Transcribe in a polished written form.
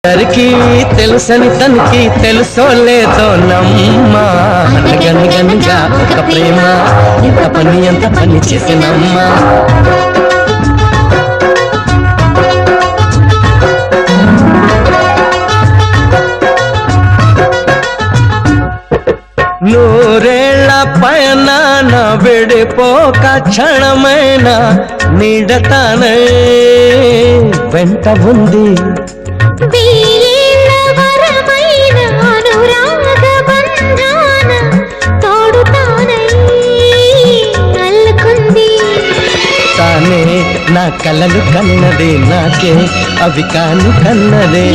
అందరికీ తెలుసని తనకి తెలుసో లేదో నమ్మా అనగనగనగా ఒక ప్రేమ ఎంత పని చేసినమ్మా నూరేళ్ల పయనాన విడిపోక క్షణమైన నీడతానే వెంట ఉంది తానే నా కలలు కన్నదే నాకే అవి కాను కన్నదే